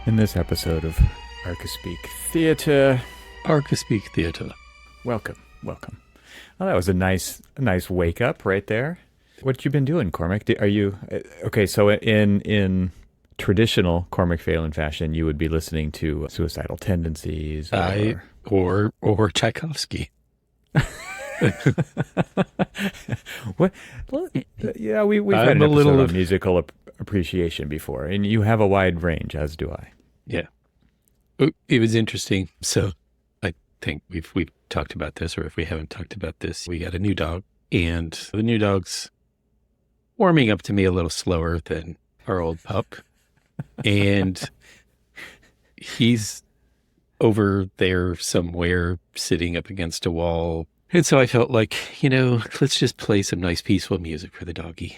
In this episode of Archispeak Theater. Archispeak Theater. Welcome. Well, that was a nice wake up right there. What you been doing, Cormac? Are you okay? So in traditional Cormac Phelan fashion, you would be listening to Suicidal Tendencies, or Tchaikovsky. What? Yeah, we've had an episode on musical appreciation before, and you have a wide range, as do I. Yeah, it was interesting. So I think we've talked about this, or if we haven't talked about this, we got a new dog, and the new dog's warming up to me a little slower than our old pup, and he's over there somewhere sitting up against a wall. And so I felt like, let's just play some nice peaceful music for the doggy.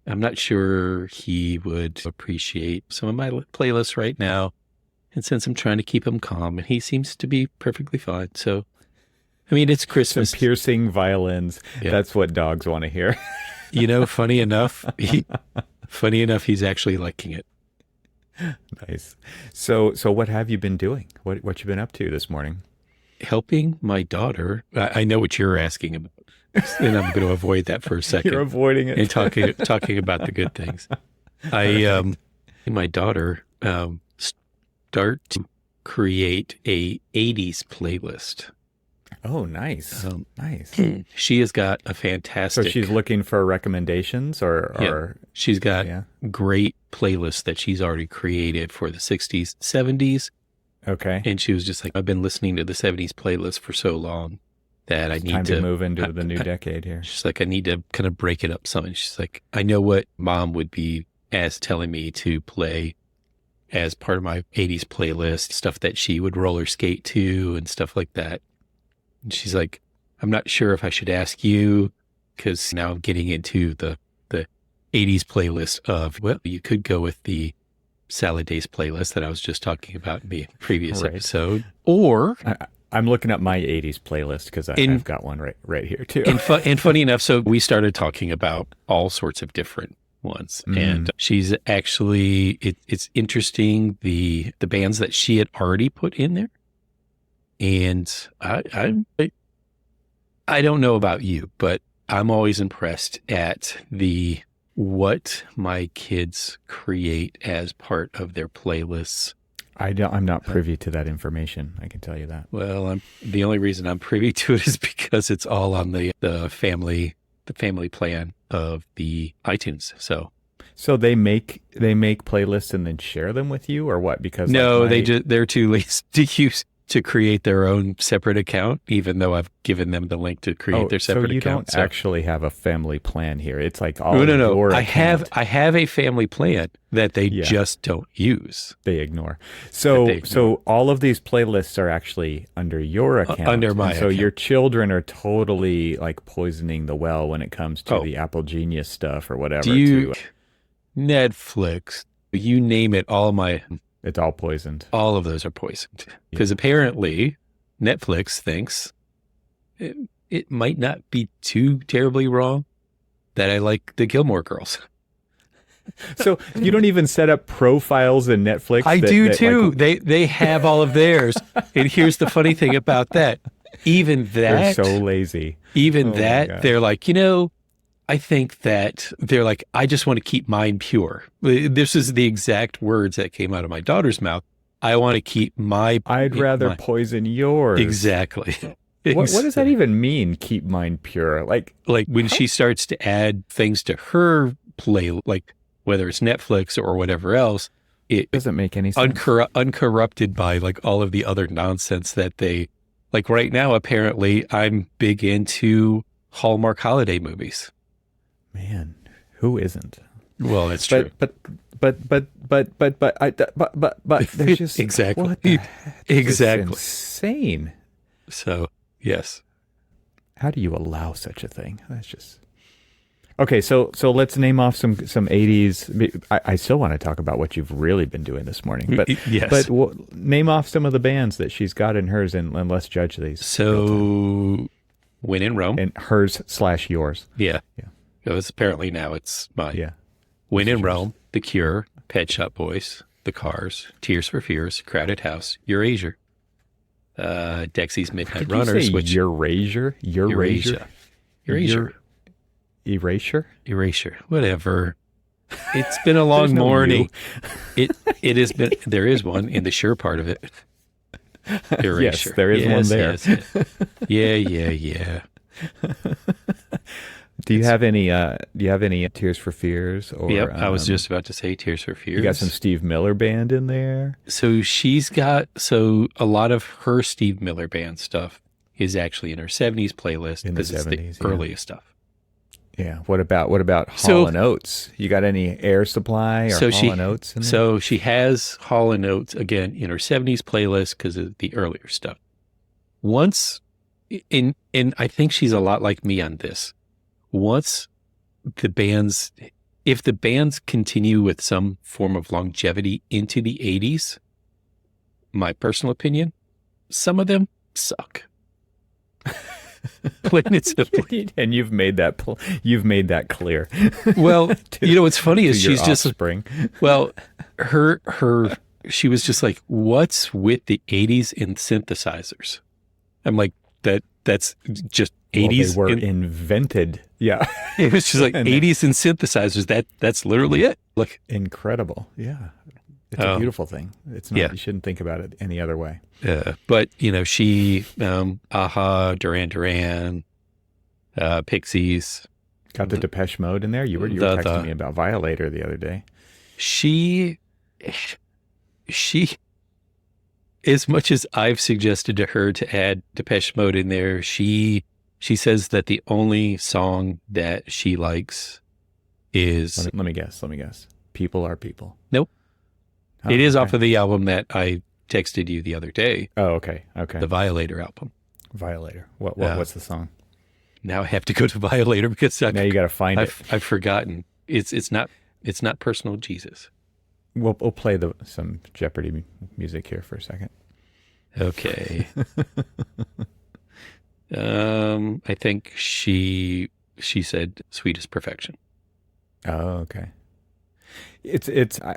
I'm not sure he would appreciate some of my playlists right now. And since I'm trying to keep him calm, and he seems to be perfectly fine. So, I mean, it's Christmas. Some piercing violins. Yeah. That's what dogs want to hear. Funny enough, he's actually liking it. Nice. So what have you been doing? What you been up to this morning? Helping my daughter. I know what you're asking about, and I'm going to avoid that for a second. You're avoiding it. And talking about the good things. My daughter start to create a 80s playlist. Oh, nice. Nice. She has got a fantastic... So she's looking for recommendations or she's got great playlists that she's already created for the 60s, 70s. Okay. And she was just like, I've been listening to the 70s playlist for so long that I need to move into the new decade here. She's like, I need to kind of break it up some. And she's like, I know what mom would be telling me to play as part of my 80s playlist, stuff that she would roller skate to and stuff like that. And she's like, I'm not sure if I should ask you, because now I'm getting into the 80s playlist of, well, you could go with the Salad Days playlist that I was just talking about in the previous episode. Or I'm looking up my 80s playlist because I've got one right here too. And funny enough, so we started talking about all sorts of different ones. And she's actually, it's interesting, the bands that she had already put in there. And I don't know about you, but I'm always impressed at what my kids create as part of their playlists. I'm not privy to that information. I can tell you that. Well, the only reason I'm privy to it is because it's all on the family plan of the iTunes. So they make playlists and then share them with you, or what? Because no, they're too lazy to create their own separate account, even though I've given them the link to create their separate account. So you don't actually have a family plan here. It's like all no. your I have a family plan that they just don't use. They ignore. So all of these playlists are actually under your account. Under my account. So your children are totally like poisoning the well when it comes to the Apple Genius stuff or whatever. Netflix, you name it, it's all poisoned. All of those are poisoned. Because apparently Netflix thinks it might not be too terribly wrong that I like the Gilmore Girls. So you don't even set up profiles in Netflix? I do too. They have all of theirs. And here's the funny thing about that. Even that. They're so lazy. They're like, I think that they're like, I just want to keep mine pure. This is the exact words that came out of my daughter's mouth. I want to keep I'd rather poison yours. Exactly. What does that even mean, keep mine pure? Like when she starts to add things to her play, like whether it's Netflix or whatever else, it doesn't make any sense. Uncorrupted by like all of the other nonsense that they, like right now, apparently I'm big into Hallmark holiday movies. Man, who isn't? Well, that's true. But there's just exactly. What the heck? Exactly. Insane. So, yes. How do you allow such a thing? That's just okay. So let's name off some 80s. I still want to talk about what you've really been doing this morning, but yes. But name off some of the bands that she's got in hers, and let's judge these. So, When in Rome, and hers/yours. Yeah. It was apparently now it's mine. Yeah. When in Rome, The Cure, Pet Shop Boys, The Cars, Tears for Fears, Crowded House, Eurasia, Dexy's Midnight Did Runners, you say which Eurasia? Eurasia. Erasure? Whatever. It's been a long no morning. It has been. There is one in the sure part of it. Erasure. Yes, there is one there. Yeah. Do you have any Tears for Fears? Or, Yep, I was just about to say Tears for Fears. You got some Steve Miller Band in there. So a lot of her Steve Miller Band stuff is actually in her 70s playlist because it's the earliest stuff. Yeah. What about Hall and Oates? You got any Air Supply or Hall and Oates in there? So she has Hall and Oates again in her 70s playlist because of the earlier stuff. And I think she's a lot like me on this. If the bands continue with some form of longevity into the 80s, my personal opinion, some of them suck. Plain and simply. And you've made that clear. Well, what's funny is she's just offspring. Well, she was just like, what's with the 80s and synthesizers? I'm like, that's just 80s. Well, they were invented. Yeah. It was just like 80s and synthesizers. That's literally it. Look. Incredible. Yeah. It's a beautiful thing. It's not, you shouldn't think about it any other way. But, she, Aha, Duran Duran, Pixies. Got the Depeche Mode in there? You were texting me about Violator the other day. She, as much as I've suggested to her to add Depeche Mode in there, she says that the only song that she likes is... Let me guess. People Are People. Nope. It is off of the album that I texted you the other day. Oh, okay. The Violator album. Violator. What's the song? Now I have to go to Violator because now you got to find it. I've forgotten. It's not Personal Jesus. We'll play some Jeopardy music here for a second. Okay. I think she said Sweetest Perfection. Oh, okay.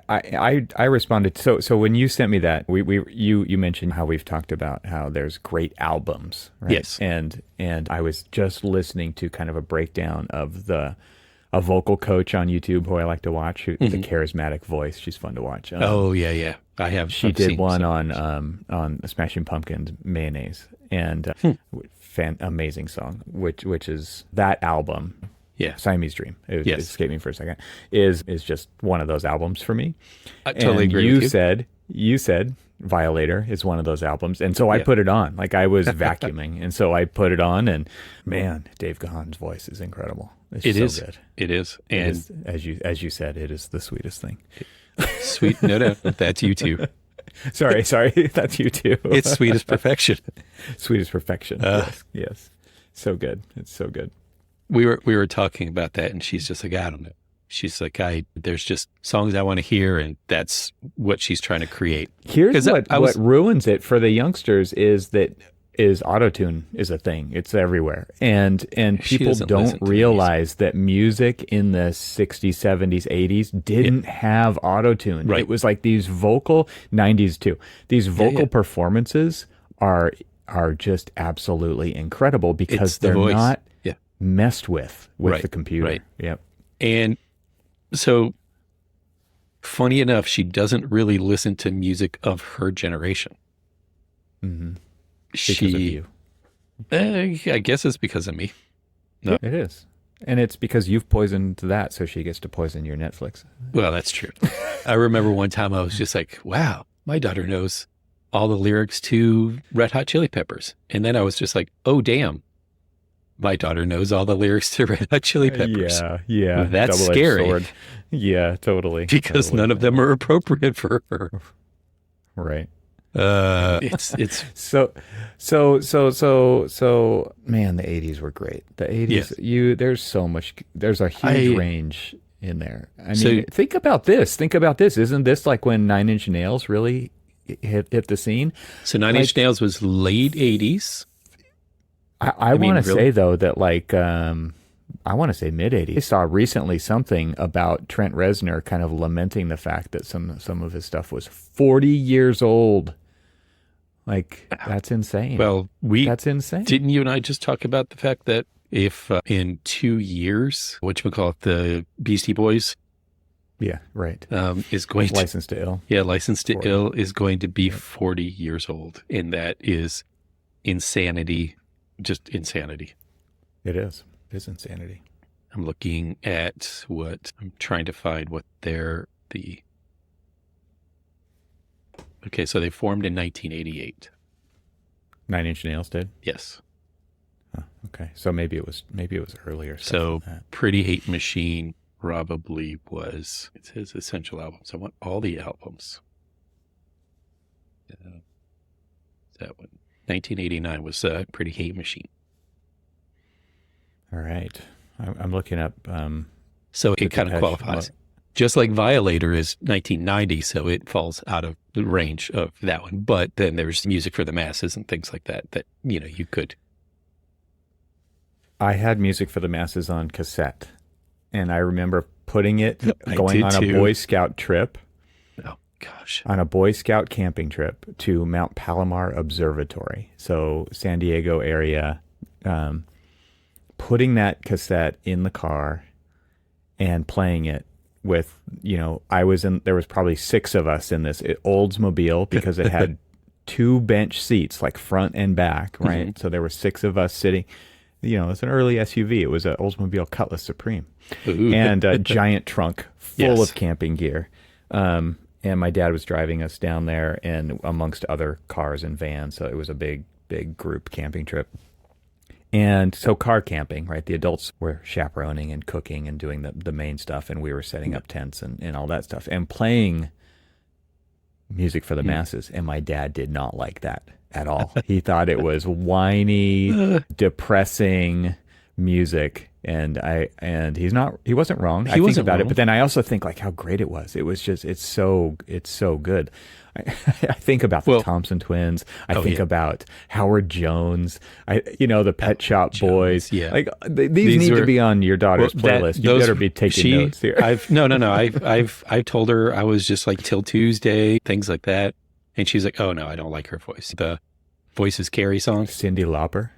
I responded. So when you sent me that, you mentioned how we've talked about how there's great albums, right? Yes. And I was just listening to kind of a breakdown of a vocal coach on YouTube who I like to watch, the charismatic voice. She's fun to watch. Yeah. She did one on Smashing Pumpkins, Mayonnaise, and amazing song, which is that album. Yeah, Siamese Dream. It escaped me for a second. Is just one of those albums for me. I totally agree with you. You said Violator is one of those albums, and so I put it on. Like I was vacuuming, and so I put it on, and man, Dave Gahan's voice is incredible. It's so good. It is, and as you said, it is the sweetest thing. Sweet, no, that's you too. Sorry, that's you too. It's Sweetest Perfection. Sweetest Perfection. Yes. So good. It's so good. We were talking about that, and she's just like, I don't know. She's like, there's just songs I want to hear, and that's what she's trying to create. Here's what ruins it for the youngsters is autotune is a thing. It's everywhere. And people don't realize that music in the 60s, 70s, 80s didn't have autotune. Right. It was like these 90s too. These vocal performances are just absolutely incredible because they're not messed with the computer. Right. Yep. And so funny enough, she doesn't really listen to music of her generation. Mm-hmm. Because of you. I guess it's because of me. No. It is. And it's because you've poisoned that, so she gets to poison your Netflix. Well, that's true. I remember one time I was just like, wow, my daughter knows all the lyrics to Red Hot Chili Peppers. And then I was just like, oh, damn. My daughter knows all the lyrics to Red Hot Chili Peppers. Yeah. That's scary. Sword. Yeah, totally. Because none of them are appropriate for her. Right. It's so man, the 80s were great. The 80s, there's a huge range in there. I mean, think about this. Isn't this like when 9 Inch Nails really hit the scene? So 9 Inch Nails was late 80s. I want to say though that I want to say mid 80s. I saw recently something about Trent Reznor kind of lamenting the fact that some of his stuff was 40 years old. Like, that's insane. Well, that's insane. Didn't you and I just talk about the fact that if in 2 years, whatchamacallit, the Beastie Boys, yeah, right, is going to Licensed to Ill. Yeah, Licensed to 40. Ill is going to be 40 years old, and that is insanity, just insanity. It is. It is insanity. I'm looking at I'm trying to find what okay, so they formed in 1988. 9 Inch Nails did? Yes. Oh, okay. So maybe it was earlier. So Pretty Hate Machine probably was, it says essential albums. I want all the albums. That one. 1989 was Pretty Hate Machine. All right. I'm looking up. So it kind of qualifies. Just like Violator is 1990, so it falls out of the range of that one. But then there's Music for the Masses and things like that, you could. I had Music for the Masses on cassette, and I remember putting it, I going did on too. a Boy Scout trip. Oh, gosh. On a Boy Scout camping trip to Mount Palomar Observatory. So San Diego area, putting that cassette in the car and playing it with, there was probably 6 of us in this Oldsmobile, because it had 2 bench seats, like front and back, right? Mm-hmm. So there were 6 of us sitting. It's an early SUV. It was an Oldsmobile Cutlass Supreme. Ooh. And a giant trunk full of camping gear. And my dad was driving us down there, and amongst other cars and vans. So it was a big, big group camping trip. And so car camping, right? The adults were chaperoning and cooking and doing the main stuff, and we were setting up tents and all that stuff and playing Music for the Masses. And my dad did not like that at all. He thought it was whiny, depressing music. And he wasn't wrong. I think about it, but then I also think like how great it was. It was just, it's so good. I think about the Thompson Twins. I think about Howard Jones. The Pet Shop Boys. Yeah, like these need to be on your daughter's playlist. You better be taking notes here. No. I've told her I was just like Till Tuesday, things like that, and she's like, oh no, I don't like her voice. The Voices Carry song, Cyndi Lauper.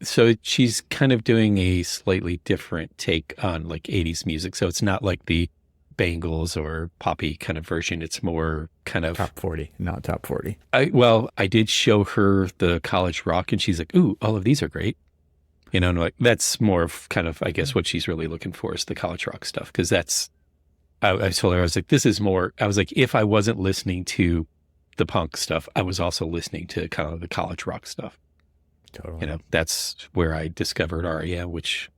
So she's kind of doing a slightly different take on like 80s music. So it's not like the Bangles or Poppy kind of version. It's more kind of top 40, not top 40. I did show her the college rock, and she's like, ooh, all of these are great. And like, that's more of kind of, I guess, what she's really looking for is the college rock stuff. Cause I told her, I was like, if I wasn't listening to the punk stuff, I was also listening to kind of the college rock stuff. Totally. That's where I discovered REM, which,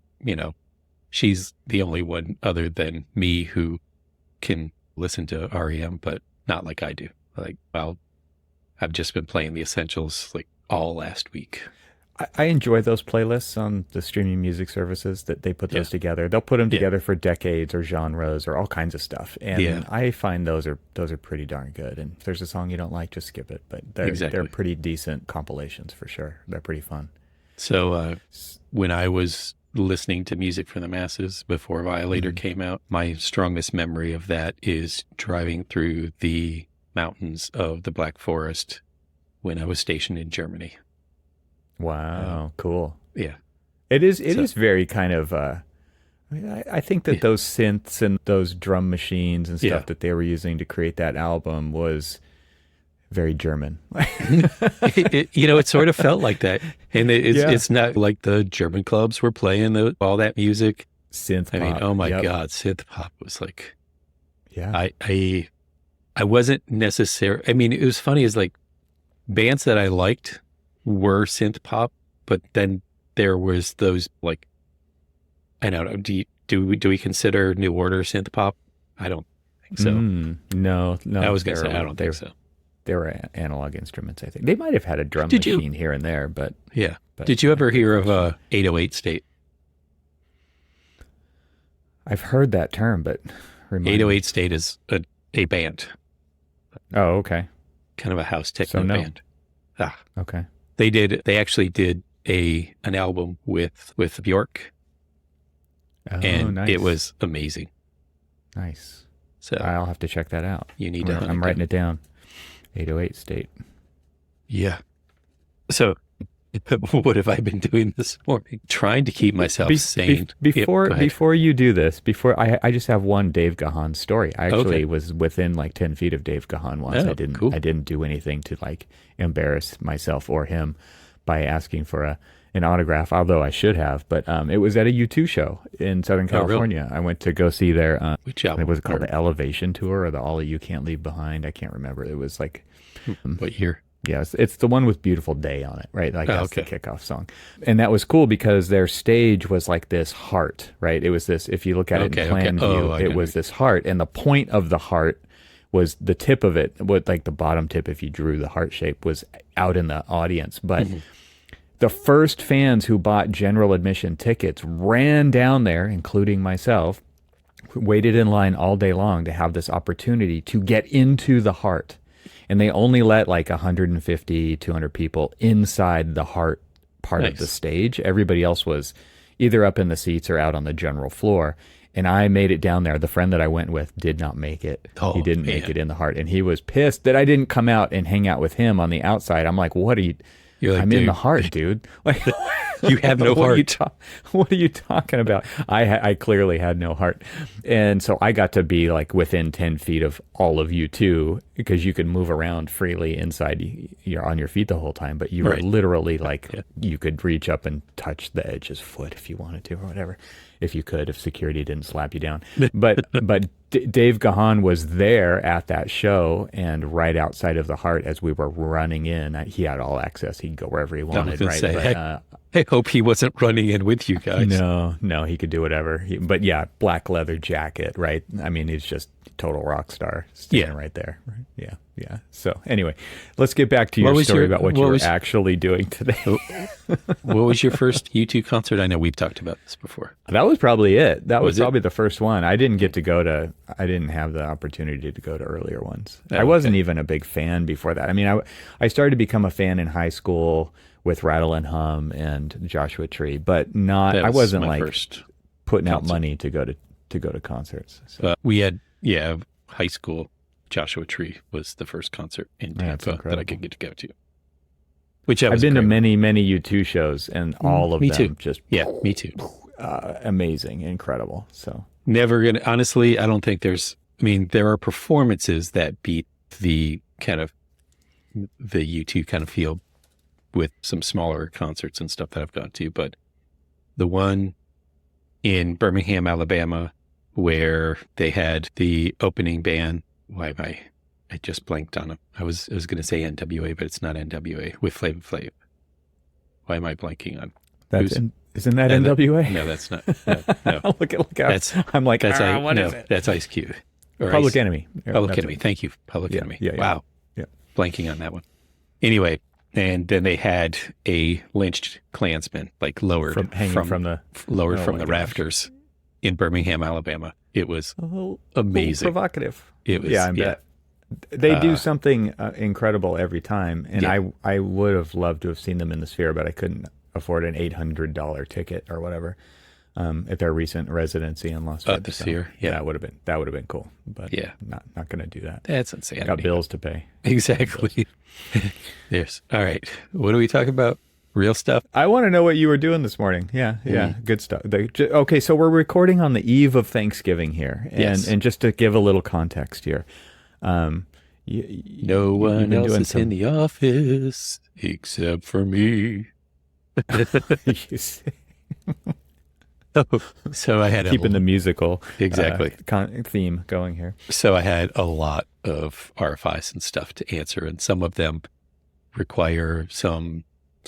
she's the only one other than me who can listen to REM, but not like I do. Like, I've just been playing the essentials like all last week. I enjoy those playlists on the streaming music services that they put those together. They'll put them together for decades or genres or all kinds of stuff. And I find those are pretty darn good. And if there's a song you don't like, just skip it. But they're pretty decent compilations for sure. They're pretty fun. So when I was listening to Music for the Masses before Violator came out, my strongest memory of that is driving through the mountains of the Black Forest when I was stationed in Germany. Wow, cool. Yeah. It is very kind of, I think that those synths and those drum machines and stuff that they were using to create that album was very German. It sort of felt like that. And it's not like the German clubs were playing all that music. Synth pop. I mean, oh my God, synth pop was like, yeah. I wasn't necessarily, I mean, it was funny is like bands that I liked were synth pop, but then there was those like, I don't know, do we consider New Order synth pop? I don't think so. No. I was going to say, I don't think so. They were analog instruments, I think. They might have had a drum machine here and there, but... Yeah. Did you ever hear of 808 State? I've heard that term, but... 808 State is a band. Oh, okay. Kind of a house techno band. Okay. They actually did an album with Bjork, Oh, and nice. it was amazing. Nice. So I'll have to check that out. you need to hunt I'm it writing down. it down. 808 State. Yeah. So what have I been doing this morning? Trying to keep myself sane. Go ahead. Before you do this, I just have one Dave Gahan story. I actually was within like 10 feet of Dave Gahan once. Oh, cool. I didn't do anything to like embarrass myself or him by asking for an autograph, although I should have. But it was at a U2 show in Southern California. Really? I went to go see their Which album? was it called the Elevation Tour or the All You Can't Leave Behind? I can't remember. It was like What year? yeah, it's the one with Beautiful Day on it, right? Like that's okay. the kickoff song. And that was cool because their stage was like this heart, right? It was this, if you look at it in plan view, it was this heart. And the point of the heart was the tip of it, what like the bottom tip, if you drew the heart shape, was out in the audience. But the first fans who bought general admission tickets ran down there, including myself, waited in line all day long to have this opportunity to get into the heart. And they only let like 150, 200 people inside the heart part of the stage. Everybody else was either up in the seats or out on the general floor. And I made it down there. The friend that I went with did not make it. He didn't make it in the heart. And he was pissed that I didn't come out and hang out with him on the outside. I'm like, what are you... You're like, I'm in the heart, dude. Like, you have no heart. What are you talking about? I clearly had no heart. And so I got to be like within 10 feet of all of you too, because you could move around freely inside. You're on your feet the whole time, but you were literally like, you could reach up and touch the edge's foot if you wanted to or whatever, if you could, if security didn't slap you down. But Dave Gahan was there at that show, and right outside of the heart as we were running in, he had all access. He could go wherever he wanted, right? Say, I hope he wasn't running in with you guys. No, he could do whatever. But yeah, black leather jacket, right? I mean, he's just total rock star standing right there. Right? Yeah. So anyway, let's get back to your story about what you were actually doing today. What was your first U2 concert? I know we've talked about this before. That was probably it. That was probably the first one. I didn't have the opportunity to go to earlier ones. I wasn't even a big fan before that. I mean, I started to become a fan in high school with Rattle and Hum and Joshua Tree, but I wasn't like putting out money to go to concerts. So. We had high school. Joshua Tree was the first concert in Tampa that I could get to go to. I've been to many U2 shows, and all of them too. just me too. Amazing, incredible. So never gonna honestly. I don't think there are performances that beat the kind of the U2 kind of feel with some smaller concerts and stuff that I've gone to, but the one in Birmingham, Alabama, where they had the opening band. I just blanked on them. I was going to say NWA, but it's not NWA with Flavor Flav. Why am I blanking on? Isn't that NWA? No, that's not. No. Look out. I'm like, what is it? That's Ice Cube. Public Enemy. Public Enemy. Thank you. Public Enemy. Yeah. Wow. Yeah. Blanking on that one. Anyway, and then they had a lynched Klansman, like lowered from the rafters in Birmingham, Alabama. It was amazing. Provocative. It was. Yeah, I bet. They do something incredible every time, and I would have loved to have seen them in the Sphere, but I couldn't afford an $800 ticket or whatever at their recent residency in Las Vegas. The Sphere, that would have been cool, but not going to do that. That's insane. Got bills to pay. Exactly. Yes. All right. What are we talking about? Real stuff? I want to know what you were doing this morning. Yeah, good stuff. Okay, so we're recording on the eve of Thanksgiving here, and just to give a little context here, no one else is in the office except for me. So I had keeping the musical theme going here. So I had a lot of RFIs and stuff to answer, and some of them require some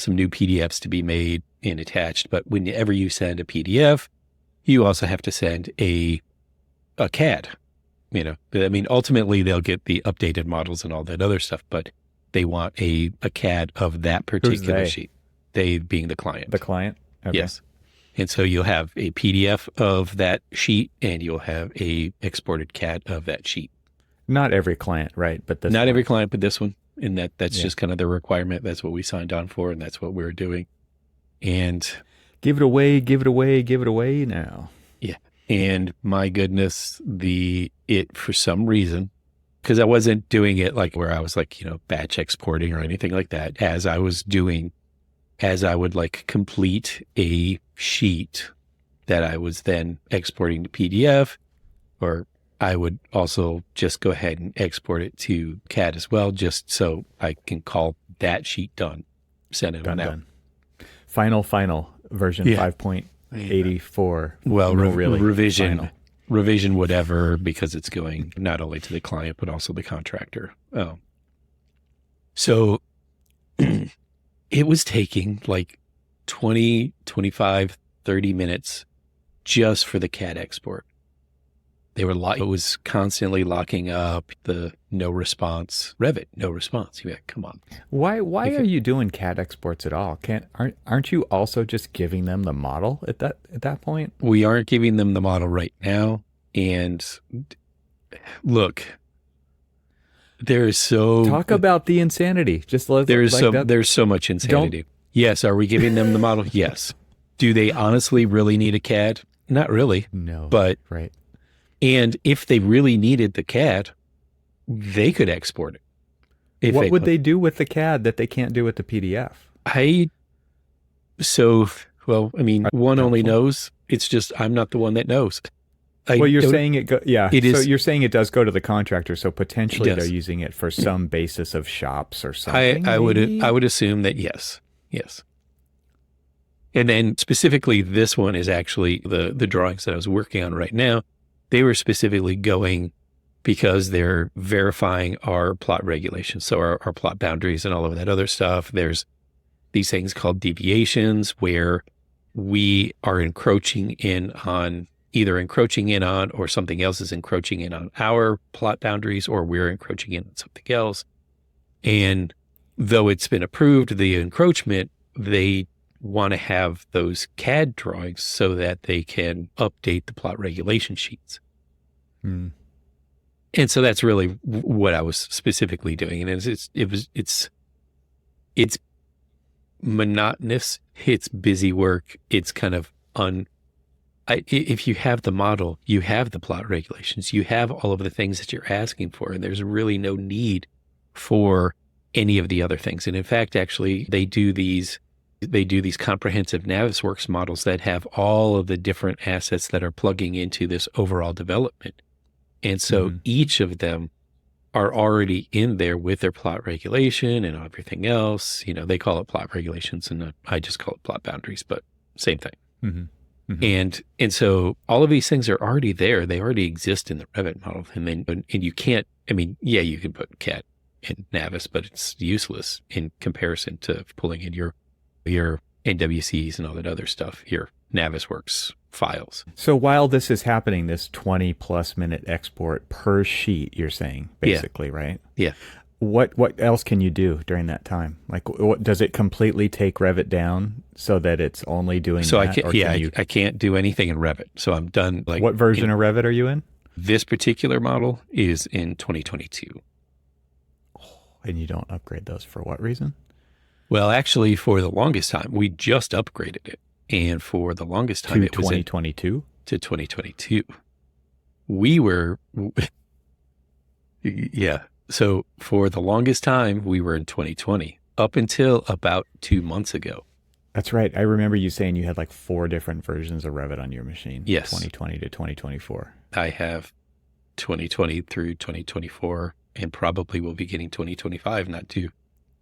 new PDFs to be made and attached. But whenever you send a PDF, you also have to send a CAD. Ultimately they'll get the updated models and all that other stuff, but they want a CAD of that particular sheet. They being the client. The client? Okay. Yes. And so you'll have a PDF of that sheet, and you'll have a exported CAD of that sheet. Not every client, right? But every client, but this one. And that's just kind of the requirement. That's what we signed on for, and that's what we're doing. And Give it away, give it away, give it away now. yeah. And my goodness, it for some reason, because I wasn't doing it like where I was like, batch exporting or anything like that. As I would like complete a sheet that I was then exporting to PDF, or I would also just go ahead and export it to CAD as well, just so I can call that sheet done, send it on out. Done. Final version 5.84. Well, really revision, whatever, because it's going not only to the client, but also the contractor. Oh, so it was taking like 20, 25, 30 minutes just for the CAD export. It was constantly locking up, the no response. Revit, no response. You're like, come on. Why are you doing CAD exports at all? Aren't you also just giving them the model at that point? We aren't giving them the model right now. And look, there's talk about the insanity. There's so much insanity. Yes. Are we giving them the model? Yes. Do they honestly really need a CAD? Not really. No. But right. And if they really needed the CAD, they could export it. What would they do with the CAD that they can't do with the PDF? One only knows. It's just I'm not the one that knows. You're saying it is. So you're saying it does go to the contractor. So potentially they're using it for some basis of shops or something. I would assume that yes. And then specifically, this one is actually the drawings that I was working on right now. They were specifically going because they're verifying our plot regulations. So our plot boundaries and all of that other stuff. There's these things called deviations where we are encroaching in on or something else is encroaching in on our plot boundaries, or we're encroaching in on something else. And though it's been approved, the encroachment, they want to have those CAD drawings so that they can update the plot regulation sheets. Mm. And so that's really what I was specifically doing. And it's monotonous. It's busy work. It's kind of if you have the model, you have the plot regulations, you have all of the things that you're asking for, and there's really no need for any of the other things. And in fact, actually, they do these comprehensive Navisworks models that have all of the different assets that are plugging into this overall development. And so each of them are already in there with their plot regulation and everything else. They call it plot regulations and I just call it plot boundaries, but same thing. Mm-hmm. Mm-hmm. And so all of these things are already there. They already exist in the Revit model. And you can't, you can put CAD in Navis, but it's useless in comparison to pulling in your NWCs and all that other stuff, your Navisworks files. So while this is happening, this 20 plus minute export per sheet, you're saying basically, right? Yeah. What else can you do during that time? Like, what does it completely take Revit down so that it's only doing so that? I can't do anything in Revit. So I'm done. Like, what version of Revit are you in? This particular model is in 2022. And you don't upgrade those for what reason? Well, actually, for the longest time, we just upgraded it. And for the longest time, it was 2022? To 2022. We were, yeah. So for the longest time, we were in 2020, up until about 2 months ago. That's right. I remember you saying you had like 4 different versions of Revit on your machine. Yes. 2020 to 2024. I have 2020 through 2024, and probably will be getting 2025,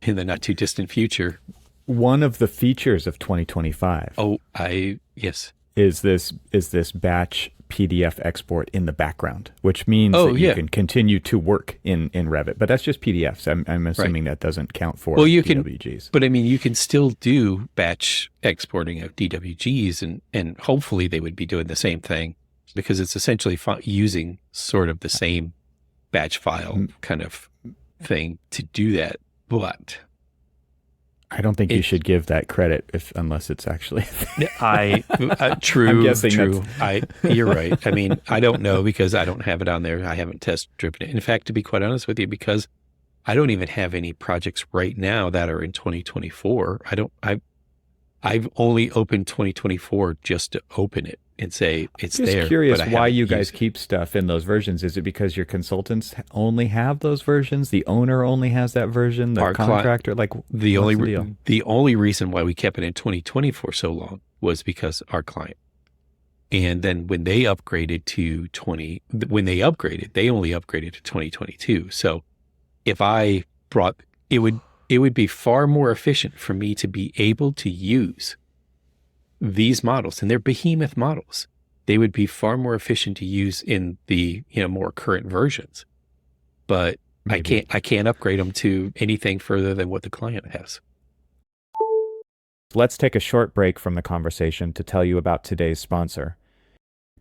in the not too distant future. One of the features of 2025. Yes. Is this batch PDF export in the background, which means that you can continue to work in Revit, but that's just PDFs. I'm assuming that doesn't count for DWGs. But you can still do batch exporting of DWGs, and hopefully they would be doing the same thing, because it's essentially using sort of the same batch file kind of thing to do that. But I don't think you should give that credit unless it's actually true. I'm guessing true. You're right. I don't know, because I don't have it on there. I haven't test driven it. In fact, to be quite honest with you, because I don't even have any projects right now that are in 2024. I've only opened 2024 just to open it and say it's Just there. curious but I why haven't you used guys it. keep stuff in those versions. Is it because your consultants only have those versions? The owner only has that version? The Our client, contractor? Like, the what's only the deal? the only reason why we kept it in 2020 for so long was because our client. And then when they upgraded to they only upgraded to 2022. So if I brought it would be far more efficient for me to be able to use these models, and they're behemoth models. They would be far more efficient to use in the, more current versions. But Maybe. I can't upgrade them to anything further than what the client has. Let's take a short break from the conversation to tell you about today's sponsor.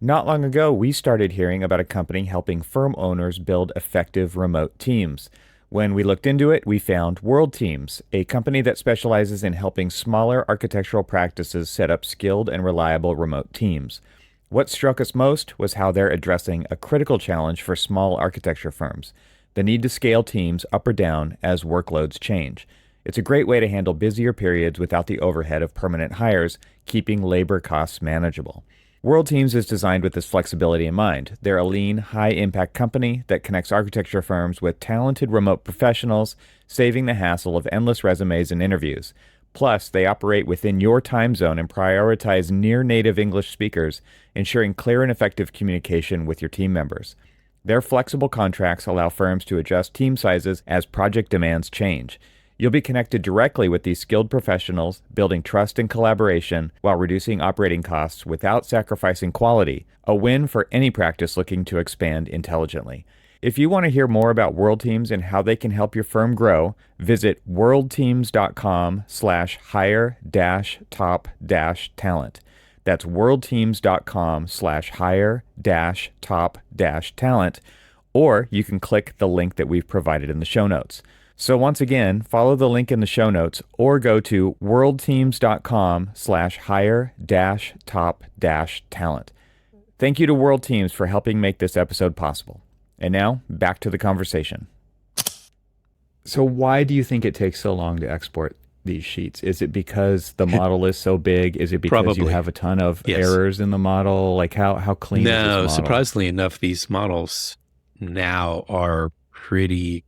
Not long ago, we started hearing about a company helping firm owners build effective remote teams. When we looked into it, we found World Teams, a company that specializes in helping smaller architectural practices set up skilled and reliable remote teams. What struck us most was how they're addressing a critical challenge for small architecture firms: the need to scale teams up or down as workloads change. It's a great way to handle busier periods without the overhead of permanent hires, keeping labor costs manageable. World Teams is designed with this flexibility in mind. They're a lean, high-impact company that connects architecture firms with talented remote professionals, saving the hassle of endless resumes and interviews. Plus, they operate within your time zone and prioritize near-native English speakers, ensuring clear and effective communication with your team members. Their flexible contracts allow firms to adjust team sizes as project demands change. You'll be connected directly with these skilled professionals, building trust and collaboration while reducing operating costs without sacrificing quality, a win for any practice looking to expand intelligently. If you want to hear more about World Teams and how they can help your firm grow, visit worldteams.com/hire-top-talent. That's worldteams.com/hire-top-talent, or you can click the link that we've provided in the show notes. So once again, follow the link in the show notes or go to worldteams.com/hire-top-talent. Thank you to World Teams for helping make this episode possible. And now, back to the conversation. So why do you think it takes so long to export these sheets? Is it because the model is so big? Is it because you Probably. have a ton of Yes. errors in the model? Like how clean is this No, model? surprisingly enough, these models now are pretty.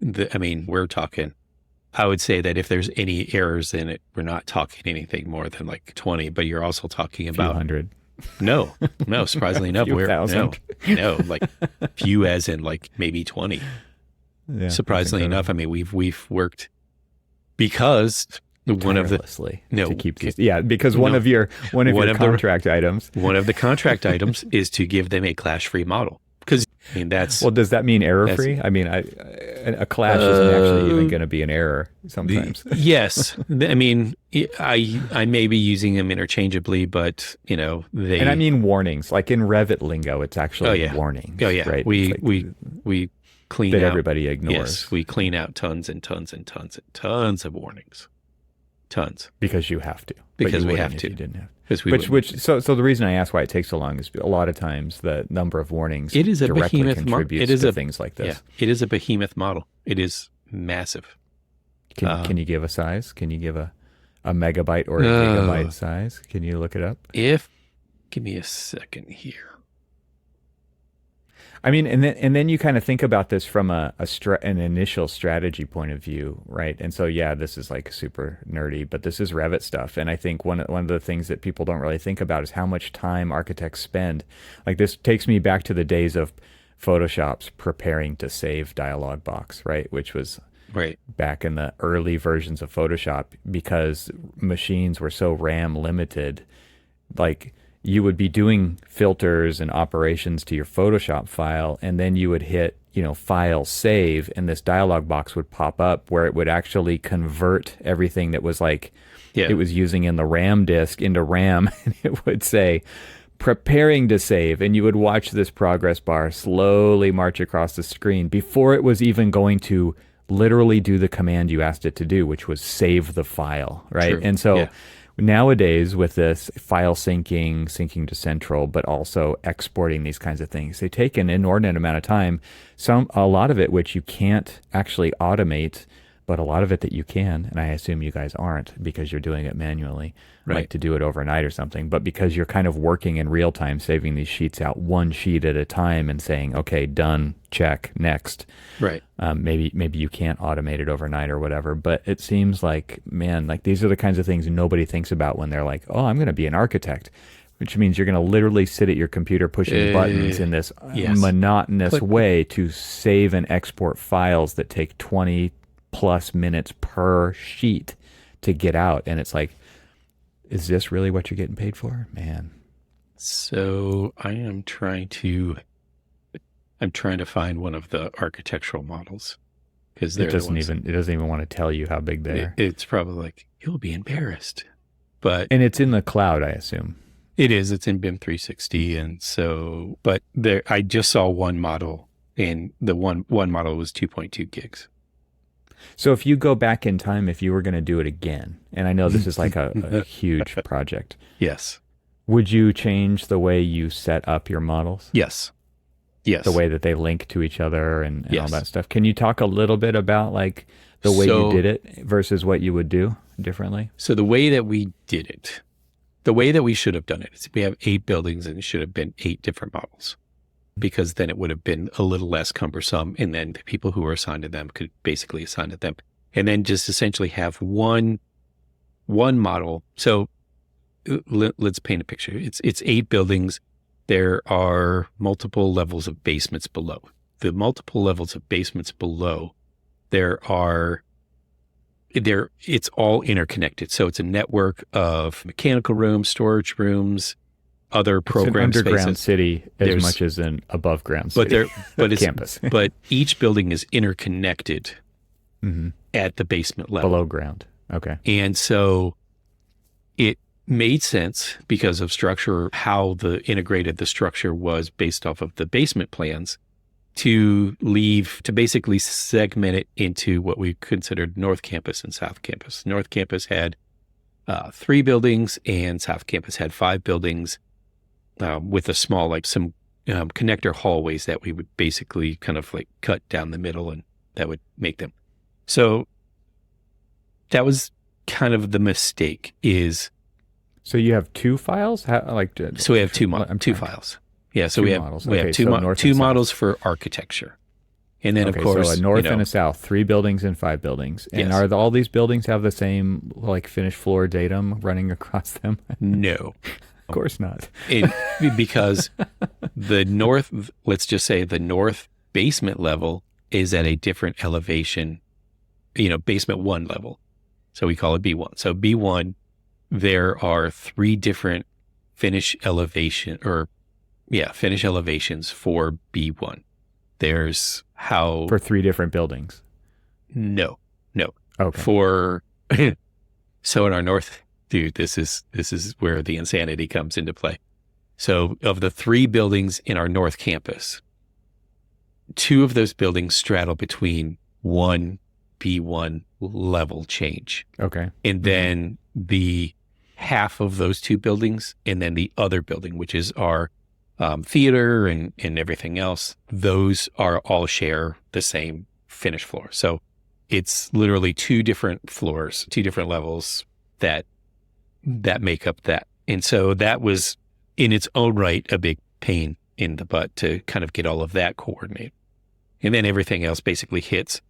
We're talking. I would say that if there's any errors in it, we're not talking anything more than like 20. But you're also talking A few about hundred. no. Surprisingly enough, Few we're thousand. no, like few as in like maybe 20. Yeah, Surprisingly enough, we've worked because one of the tirelessly no to keep these. Yeah, because one of your One of the- contract items. one of the contract items is to give them a clash-free model. Because that's Well, does that mean error free? I mean, a clash isn't actually even going to be an error sometimes. Yes. I may be using them interchangeably, but they. And I mean warnings, like in Revit lingo, it's actually warnings. Oh yeah. Right? We It's like we clean that out. everybody ignores. Yes, we clean out tons and tons and tons and tons of warnings. Tons. Because you have to. Because you we wouldn't have if to. You didn't have. So So the reason I ask why it takes so long is a lot of times the number of warnings it is a directly behemoth contributes to things like this. Yeah, it is a behemoth model. It is massive. Can you give a size? Can you give a megabyte or a gigabyte size? Can you look it up? Give me a second here. I mean, and then you kind of think about this from an initial strategy point of view, right? And so, yeah, this is like super nerdy, but this is Revit stuff. And I think one of the things that people don't really think about is how much time architects spend. Like this takes me back to the days of Photoshop's preparing to save dialog box, right? Which was back in the early versions of Photoshop, because machines were so RAM limited, like you would be doing filters and operations to your Photoshop file, and then you would hit, file save, and this dialog box would pop up where it would actually convert everything that was it was using in the RAM disk into RAM, and it would say preparing to save, and you would watch this progress bar slowly march across the screen before it was even going to literally do the command you asked it to do, which was save the file, right? True. And so nowadays with this file syncing to central, but also exporting these kinds of things, they take an inordinate amount of time, a lot of it which you can't actually automate but a lot of it that you can, and I assume you guys aren't because you're doing it manually, Right. like to do it overnight or something, but because you're kind of working in real time, saving these sheets out one sheet at a time and saying, okay, done, check, next. Right. Maybe you can't automate it overnight or whatever, but it seems like, man, like these are the kinds of things nobody thinks about when they're like, oh, I'm going to be an architect, which means you're going to literally sit at your computer pushing buttons in this Yes. monotonous Click. way to save and export files that take 20 plus minutes per sheet to get out. And it's like, is this really what you're getting paid for? Man. So I'm trying to find one of the architectural models because It doesn't even want to tell you how big they are. It's probably like, you'll be embarrassed. But And it's in the cloud, I assume. it is. It's in BIM 360, and so. But there, I just saw one model, and the one model was 2.2 gigs. So if you go back in time, if you were going to do it again, and I know this is like a huge project, Yes. would you change the way you set up your models? Yes. Yes. The way that they link to each other and all Yes. that stuff. Can you talk a little bit about like the way you did it versus what you would do differently? So the way that we did it, the way that we should have done it is we have 8 buildings and it should have been 8 different models, because then it would have been a little less cumbersome. And then the people who were assigned to them could basically assign to them, and then just essentially have one model. So let's paint a picture. It's 8 buildings. There are multiple levels of basements below. The multiple levels of basements below, it's all interconnected. So it's a network of mechanical rooms, storage rooms, other program it's an underground spaces. city as much as an above ground But city. it's campus. But each building is interconnected at the basement level. Below ground. Okay. And so it made sense because of structure, how the structure was based off of the basement plans, to basically segment it into what we considered North Campus and South Campus. North Campus had 3 buildings and South Campus had 5 buildings, with a small, like some connector hallways that we would basically kind of like cut down the middle, and that would make them. So that was kind of the mistake is. So you have 2 files? So we have two files. Yeah. So 2 we have models. we Okay, have so north two and south. models for architecture, and then Okay, of course so a north and a south, 3 buildings and 5 buildings. And Yes. are all these buildings have the same like finished floor datum running across them? no. Of course not. Because let's just say the north basement level is at a different elevation, basement 1 level. So we call it B1. So B1, there are 3 different finish elevations for B1. There's how For 3 different buildings. no. Okay. So in our north, dude, this is where the insanity comes into play. So of the 3 buildings in our north campus, 2 of those buildings straddle between one B1 level change. Okay. And then the half of those 2 buildings, and then the other building, which is our theater and everything else, those are all share the same finish floor. So it's literally 2 different floors, 2 different levels that make up that. And so that was in its own right a big pain in the butt to kind of get all of that coordinated. And then everything else basically hits.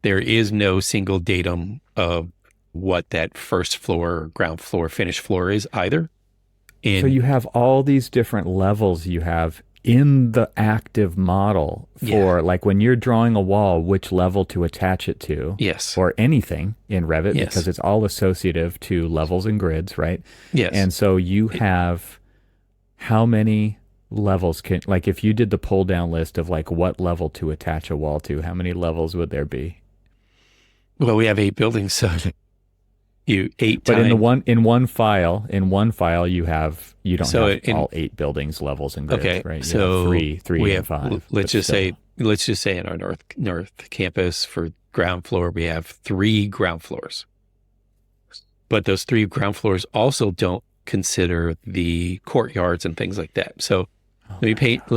There is no single datum of what that first floor, ground floor, finish floor is either. And So you have all these different levels you have in the active model for like when you're drawing a wall, which level to attach it to. yes. Or anything in Revit Yes. because it's all associative to levels and grids, right? Yes. And so you have how many levels like if you did the pull down list of like what level to attach a wall to, how many levels would there be? Well, we have 8 buildings, so But in one file you don't So have all 8 buildings, levels, and grids, Okay, right? You so have three, we and have 5. let's just say in our north campus for ground floor we have 3 ground floors, but those 3 ground floors also don't consider the courtyards and things like that. So let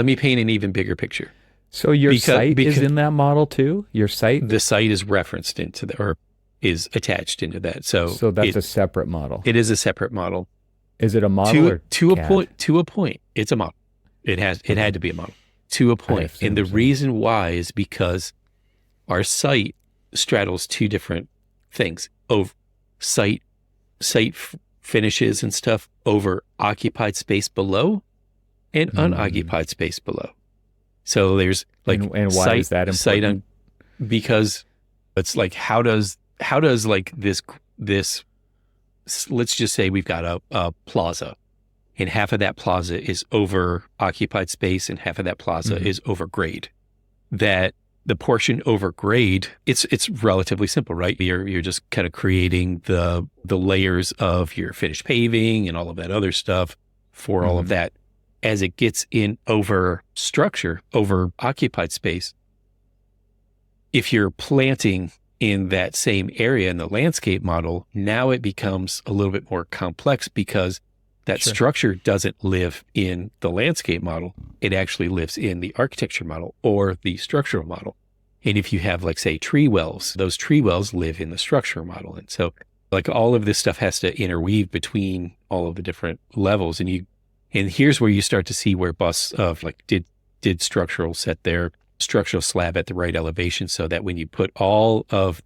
me paint an even bigger picture. So your site is because in that model too? Your site? the site is referenced into the, or is attached into that. So So that's a separate model. it is a separate model. Is it a model or To a CAD? point, it's a model. It had to be a model to a point. And the reason why is because our site straddles two different things: over site finishes and stuff over occupied space below and unoccupied space below. So there's like, and why is that important? Because it's like, how does like this, let's just say we've got a plaza, and half of that plaza is over occupied space and half of that plaza is over grade. That the portion over grade, it's relatively simple, right? You're just kind of creating the layers of your finished paving and all of that other stuff for all of that. As it gets in over structure, over occupied space, if you're planting in that same area in the landscape model, now it becomes a little bit more complex because that structure doesn't live in the landscape model. It actually lives in the architecture model or the structural model. And if you have, like, say, tree wells, those tree wells live in the structural model. And so, like, all of this stuff has to interweave between all of the different levels. And here's where you start to see where busts of, like, did structural set their structural slab at the right elevation, so that when you put all of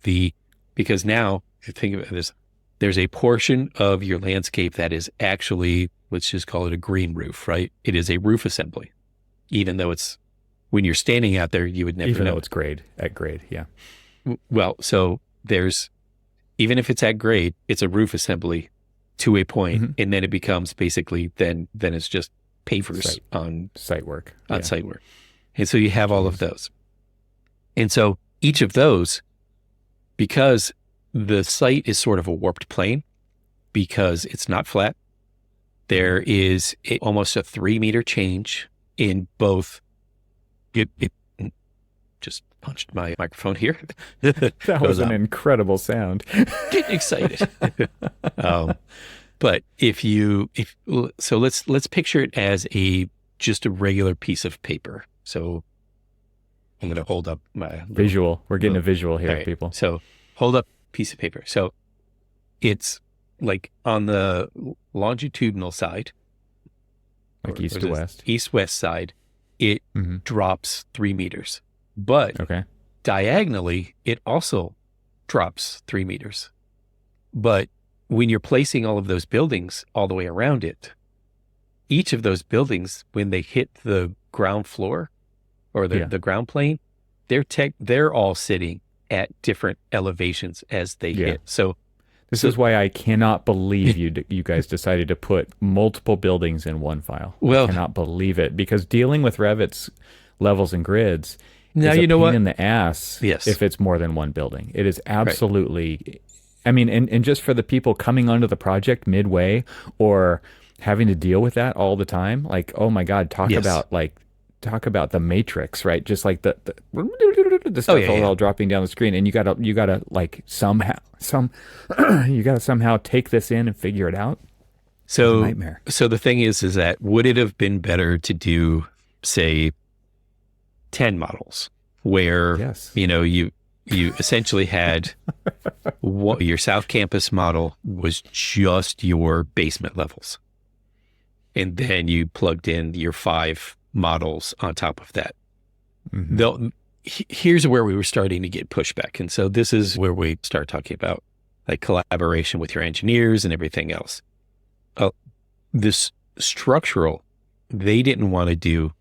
because now, if you think about this, there's a portion of your landscape that is actually, let's just call it a green roof, right? It is a roof assembly, even though when you're standing out there, you would never know. Even though it's at grade, yeah. Well, so even if it's at grade, it's a roof assembly to a point, and then it becomes basically, then it's just pavers on site work. Site work. And so you have all of those. And so each of those, because the site is sort of a warped plane, because it's not flat, there is almost a 3-meter change in both. It just punched my microphone here. That was an incredible sound. Getting excited. But so let's picture it as just a regular piece of paper. So I'm going to hold up my visual. We're getting a visual here, right, people. So hold up a piece of paper. So it's like on the longitudinal side, like east to west, east-west side, it drops 3 meters. But diagonally, it also drops 3 meters. But when you're placing all of those buildings all the way around it, each of those buildings, when they hit the ground floor or the ground plane, they're all sitting at different elevations as they hit. So this is why I cannot believe you guys decided to put multiple buildings in one file. Well, I cannot believe it, because dealing with Revit's levels and grids now, is you know pain what? in the ass if it's more than one building. It is absolutely... Right. I mean, and just for the people coming onto the project midway or having to deal with that all the time, like, oh my God, talk about the Matrix, right? Just like the stuff all dropping down the screen, and you gotta like somehow take this in and figure it out. So it's a nightmare. So the thing is that would it have been better to do, say, 10 models where you essentially had your South Campus model was just your basement levels. And then you plugged in your 5 models on top of that. Here's where we were starting to get pushback. And so this is where we start talking about, like, collaboration with your engineers and everything else. This structural, they didn't want to do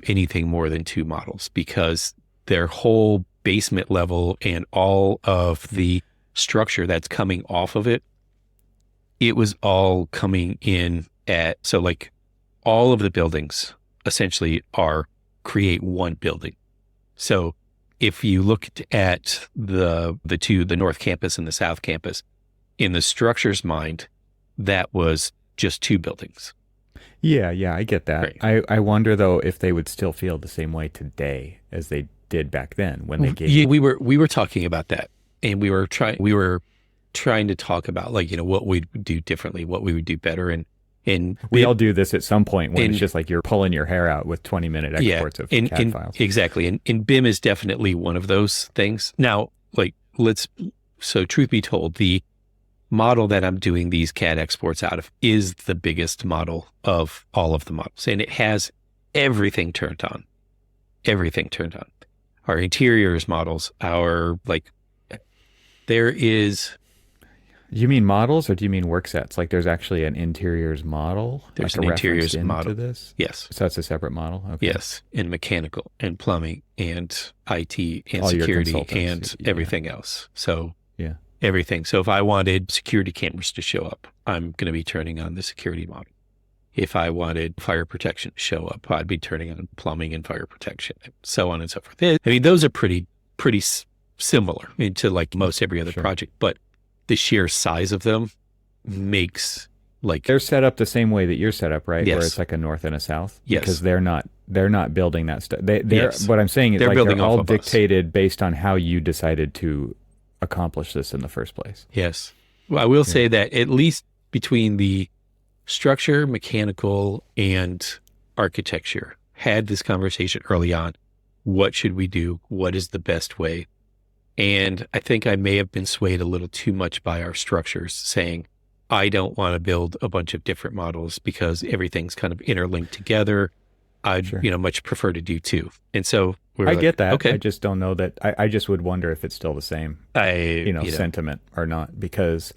anything more than 2 models, because their whole basement level and all of the structure that's coming off of it, it was all coming in so like all of the buildings essentially create one building. So if you looked at the North Campus and the South Campus, in the structure's mind, that was just 2 buildings. Yeah, I get that. Right. I wonder though if they would still feel the same way today as they did back then when they gave. Yeah, we were talking about that, and we were trying to talk about, like, what we'd do differently, what we would do better, and And We all do this at some point when and- it's just like you're pulling your hair out with 20-minute exports of CAD files. Exactly. And BIM is definitely one of those things. Now, so truth be told, the model that I'm doing these CAD exports out of is the biggest model of all of the models. And it has everything turned on. Everything turned on. Our interiors models, there is... You mean models, or do you mean work sets? Like there's actually an interiors model? There's like an a interiors reference model. into this? Yes. So that's a separate model? Okay. Yes. And mechanical and plumbing and IT and All your security consultants, and everything else. So Yeah. everything. So if I wanted security cameras to show up, I'm going to be turning on the security model. If I wanted fire protection to show up, I'd be turning on plumbing and fire protection, and so on and so forth. I mean, those are pretty similar to like most every other Sure. project, but the sheer size of them makes They're set up the same way that you're set up, right? Yes. Where it's like a north and a south. Yes. Because they're not building that stuff. Yes. What I'm saying is They're like building they're off all of us. dictated based on how you decided to accomplish this in the first place. Yes. Well, I will say that at least between the structure, mechanical, and architecture, had this conversation early on. What should we do? What is the best way? And I think I may have been swayed a little too much by our structures, saying, I don't want to build a bunch of different models because everything's kind of interlinked together. I'd, Sure. much prefer to do two. And so I get that. Okay. I just don't know that. I just would wonder if it's still the same, sentiment or not, because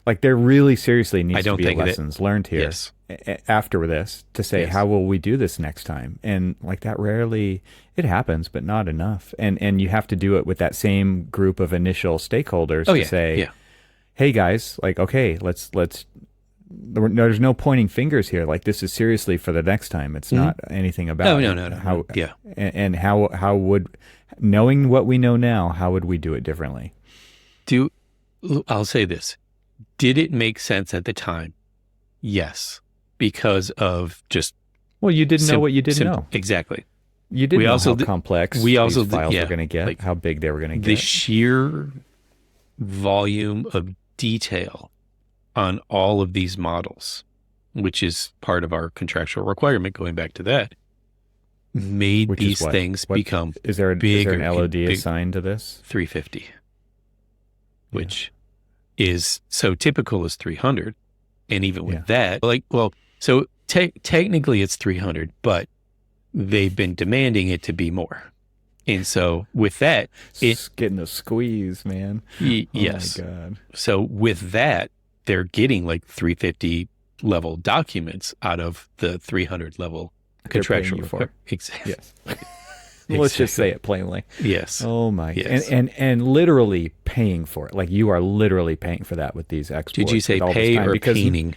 like there really seriously I needs to don't be think that- lessons learned here Yes. after this to say, Yes. how will we do this next time? And like that rarely, it happens, but not enough. And you have to do it with that same group of initial stakeholders to say, hey guys, like, okay, there's no pointing fingers here. Like this is seriously for the next time. It's not anything about No. how, Yeah. and how would, knowing what we know now, how would we do it differently? I'll say this. Did it make sense at the time? Yes. Because of just... Well, you didn't know what you didn't know. Exactly. You didn't know how did- complex we also these did- files yeah, were going to get, like, how big they were going to The get. sheer volume of detail on all of these models, which is part of our contractual requirement, going back to that, made Which is these what? things What- become Is there bigger an and LOD big- assigned to this? 350, which is so typical is 300. And even with that, so technically it's 300, but they've been demanding it to be more. And so with that, It's getting a squeeze, man. yes. Oh my God. So with that, they're getting like 350 level documents out of the 300 level They're paying contractual. you for. Exactly. Yes. Let's just say it plainly. Yes. Oh my. Yes. And literally paying for it. Like you are literally paying for that with these exports. Did you say with all this pay time, or because painting?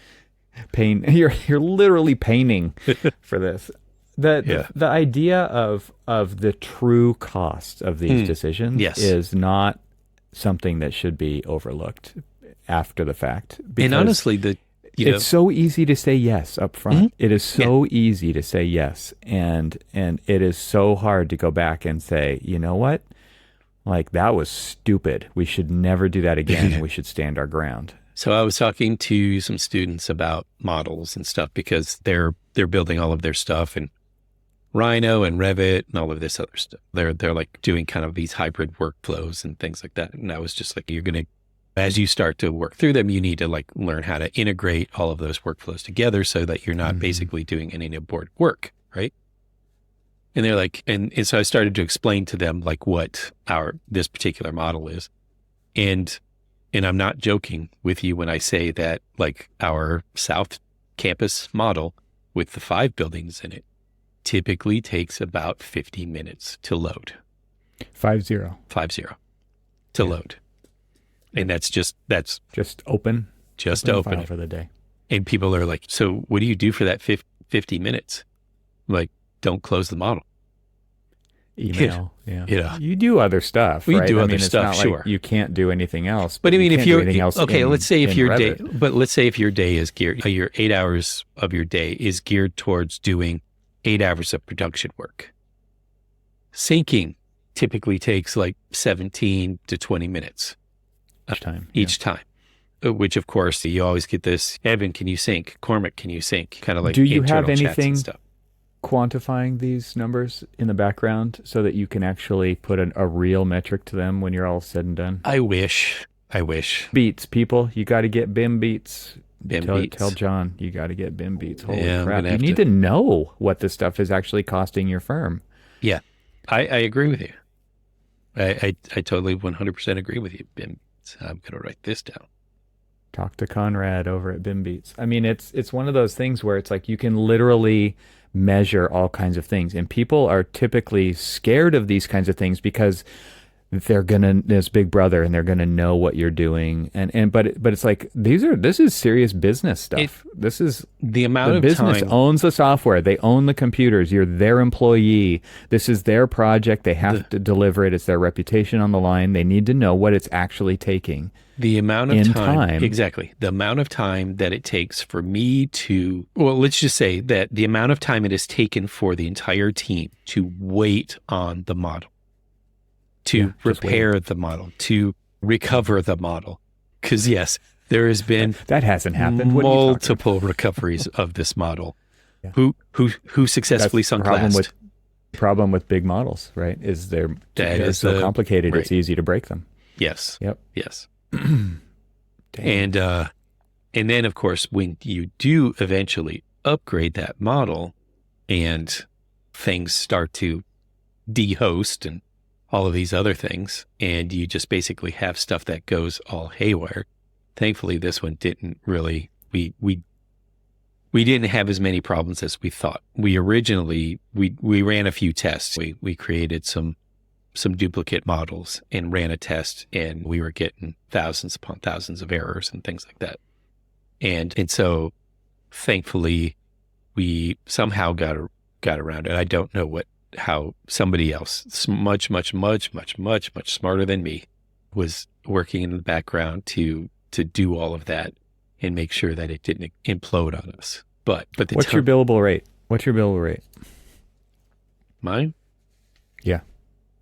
Pain. You're literally painting for this. The idea of the true cost of these decisions is not something that should be overlooked after the fact. And honestly, it's so easy to say yes up front. It is so easy to say yes, and it is so hard to go back and say, you know what, like that was stupid. We should never do that again. And we should stand our ground. So I was talking to some students about models and stuff because they're building all of their stuff in Rhino and Revit and all of this other stuff. They're like doing kind of these hybrid workflows and things like that. And I was just like, as you start to work through them, you need to like learn how to integrate all of those workflows together so that you're not basically doing any board work, right? And they're like, and so I started to explain to them like what this particular model is. And I'm not joking with you when I say that like our South Campus model with the 5 buildings in it typically takes about 50 minutes to load. 5-0. 50 to load. And that's just open open file it. for the day. And people are like, so what do you do for that 50 minutes? Like, don't close the model. Email. Yeah. Yeah. You do other stuff. We right? do I other mean, it's stuff, not sure. Like you can't do anything else. But I mean, you if can't do you're anything else let's say if in your day, Revit. but let's say if your day is geared, your 8 hours of your day is geared towards doing 8 hours of production work. Syncing typically takes like 17 to 20 minutes each time. each time. which of course you always get this, Evan, can you sync? Cormac, can you sync? Kind of like Do you have internal chats and anything stuff. quantifying these numbers in the background so that you can actually put a real metric to them when you're all said and done? I wish. Beats, people. You got to get BIM beats. BIM beats. Tell John you got to get BIM beats. Holy Yeah, I'm crap. gonna You have need to- to know what this stuff is actually costing your firm. Yeah, I agree with you. I totally 100% agree with you, BIM. So I'm going to write this down. Talk to Conrad over at BIM Beats. I mean, it's one of those things where it's like you can literally measure all kinds of things, and people are typically scared of these kinds of things because there's Big Brother and they're gonna know what you're doing, but it's like this is serious business stuff. This is The amount the of business time owns the software, they own the computers, you're their employee, this is their project, they have to deliver it, it's their reputation on the line, they need to know what it's actually taking. The amount of in time, exactly. The amount of time that it takes for me to, well, let's just say that the amount of time it has taken for the entire team to wait on the model, to repair the model, to recover the model. Because yes, there has been that hasn't happened. Multiple recoveries of this model. Yeah. Who successfully sunk last? Problem with big models, right? Is they're so complicated, it's easy to break them. Yes. Yep. Yes. And then of course when you do eventually upgrade that model and things start to dehost and all of these other things, and you just basically have stuff that goes all haywire. Thankfully this one didn't really, we didn't have as many problems as we thought. We originally we ran a few tests. We created some duplicate models and ran a test, and we were getting thousands upon thousands of errors and things like that. And so thankfully we somehow got around it. I don't know how somebody else much smarter than me was working in the background to do all of that and make sure that it didn't implode on us. But what's your billable rate? Mine? Yeah.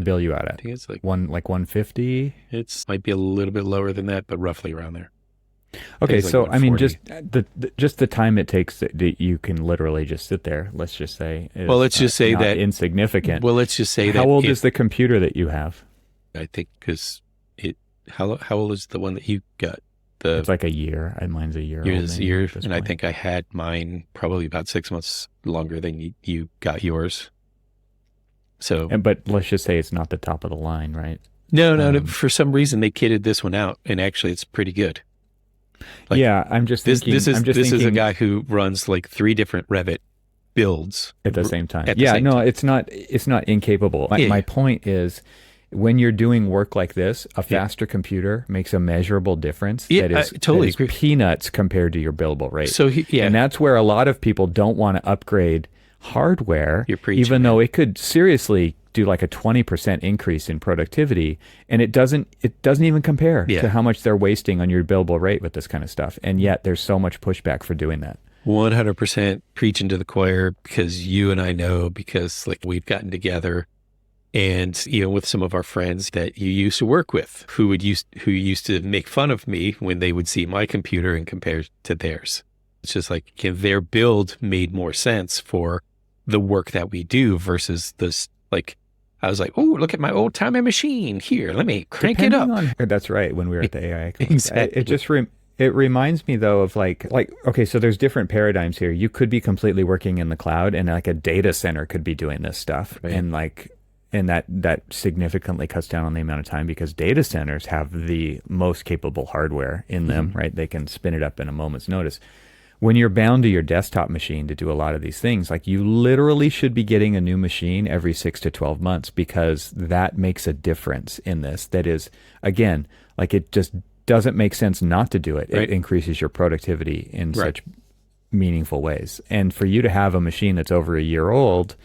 Bill you out at? I think it's like 150. It's might be a little bit lower than that, but roughly around there. Okay, so I mean, just the time it takes that you can literally just sit there. Let's just say. Well, let's just say that insignificant. Well, let's just say that. How old is the computer that you have? I think because how old is the one that you got? It's like a year. Mine's a year. Year, and I think I had mine probably about 6 months longer than you got yours. So, but let's just say it's not the top of the line, right? No. For some reason, they kitted this one out, and actually, it's pretty good. Like, yeah, I'm just thinking. This is a guy who runs like 3 different Revit builds at the same time. It's not incapable. My point is, when you're doing work like this, a faster computer makes a measurable difference. Yeah, that is, totally that is peanuts compared to your billable rate. So and that's where a lot of people don't want to upgrade hardware, even though it could seriously do like a 20% increase in productivity, and it doesn't even compare to how much they're wasting on your billable rate with this kind of stuff. And yet there's so much pushback for doing that. 100% preaching to the choir, because you and I know, because like we've gotten together and with some of our friends that you used to work with who used to make fun of me when they would see my computer and compare to theirs. It's just like their build made more sense for the work that we do versus this. Like I was like, oh, look at my old timey machine here. Let me crank it up. That's right. When we were at the AI, exactly. It reminds me though of like okay, so there's different paradigms here. You could be completely working in the cloud, and like a data center could be doing this stuff, right. And that significantly cuts down on the amount of time, because data centers have the most capable hardware in them, right? They can spin it up in a moment's notice. When you're bound to your desktop machine to do a lot of these things, like you literally should be getting a new machine every 6 to 12 months, because that makes a difference in this. That is, again, like it just doesn't make sense not to do it. Right. It increases your productivity in such meaningful ways. And for you to have a machine that's over a year old,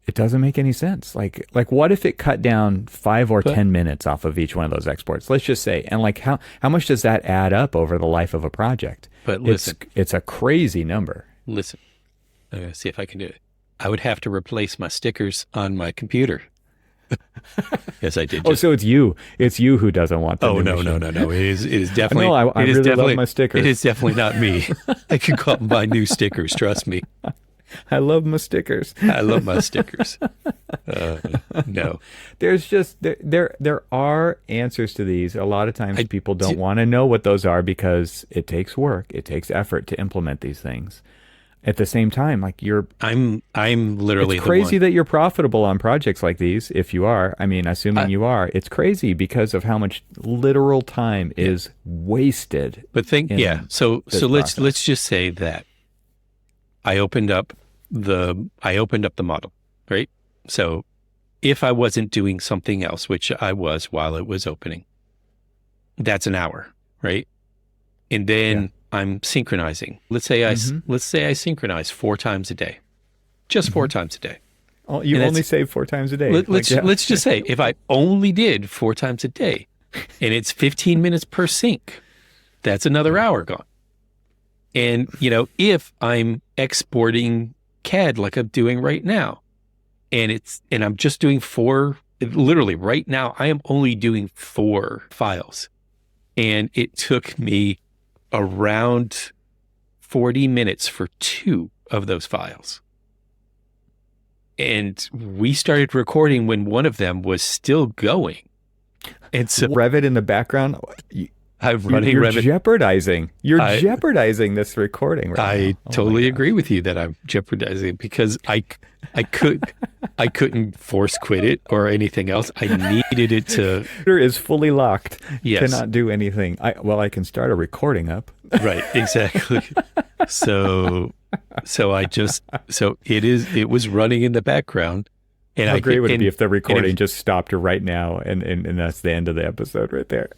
it doesn't make any sense. Like what if it cut down 5 or 10 minutes off of each one of those exports? Let's just say, and like how much does that add up over the life of a project? But listen, it's a crazy number. Listen, I'm gonna see if I can do it. I would have to replace my stickers on my computer. Yes, I did. Oh, so it's you. It's you who doesn't want the Oh, new no, machine. no. It is definitely. No, I it is really definitely, love my stickers. It is definitely not me. I could go out and buy new stickers. Trust me. I love my stickers. I love my stickers. No. There's just there are answers to these. A lot of times people don't want to know what those are because it takes work, it takes effort to implement these things. At the same time, like I'm literally it's crazy the one. that you're profitable on projects like these. If you are, I mean, assuming you are, it's crazy because of how much literal time is wasted. But So let's just say that I opened up the model, right? So if I wasn't doing something else, which I was while it was opening, that's an hour, right? And then I'm synchronizing. Let's say I synchronize 4 times a day, just 4 times a day. Oh, you only save 4 times a day. Let's just say if I only did 4 times a day, and it's 15 minutes per sync, that's another hour gone. And if I'm exporting CAD like I'm doing right now, and I'm just doing 4, literally right now, I am only doing 4 files, and it took me around 40 minutes for 2 of those files. And we started recording when one of them was still going. And so Revit in the background, I'm running you're Revit. jeopardizing. You're jeopardizing this recording right I now. totally agree with you that I'm jeopardizing it because I couldn't force quit it or anything else. I needed it to. Computer is fully locked. Yes. Cannot do anything. I can start a recording up. Right, exactly. So it was running in the background. And How great would it be if the recording just stopped right now and that's the end of the episode right there.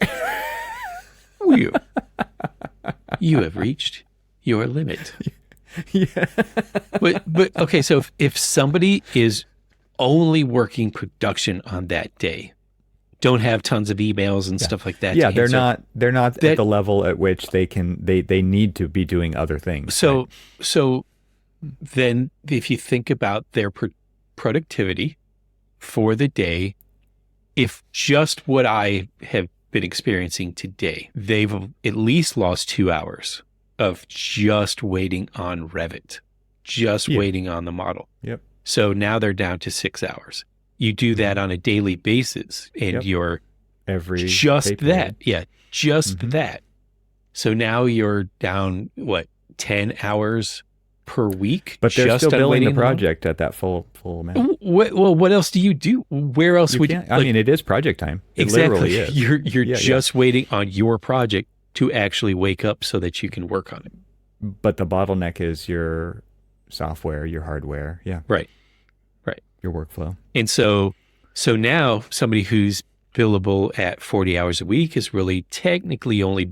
You have reached your limit. Yeah. But okay, so if somebody is only working production on that day, don't have tons of emails and stuff like that. Yeah, they're not at the level at which they need to be doing other things. So right? so then if you think about their productivity for the day, if just what I have been experiencing today, they've at least lost 2 hours of just waiting on Revit, waiting on the model. Yep. So now they're down to 6 hours. You do that on a daily basis, and you're just that. Yeah, just that. So now you're down 10 hours per week. But they're just still billing the on project at that full amount. Well, what else do you do? Where else would you? I mean, it is project time. It Exactly. literally is. You're just waiting on your project to actually wake up so that you can work on it. But the bottleneck is your software, your hardware. Yeah. Right. Your workflow. And so now somebody who's billable at 40 hours a week is really technically only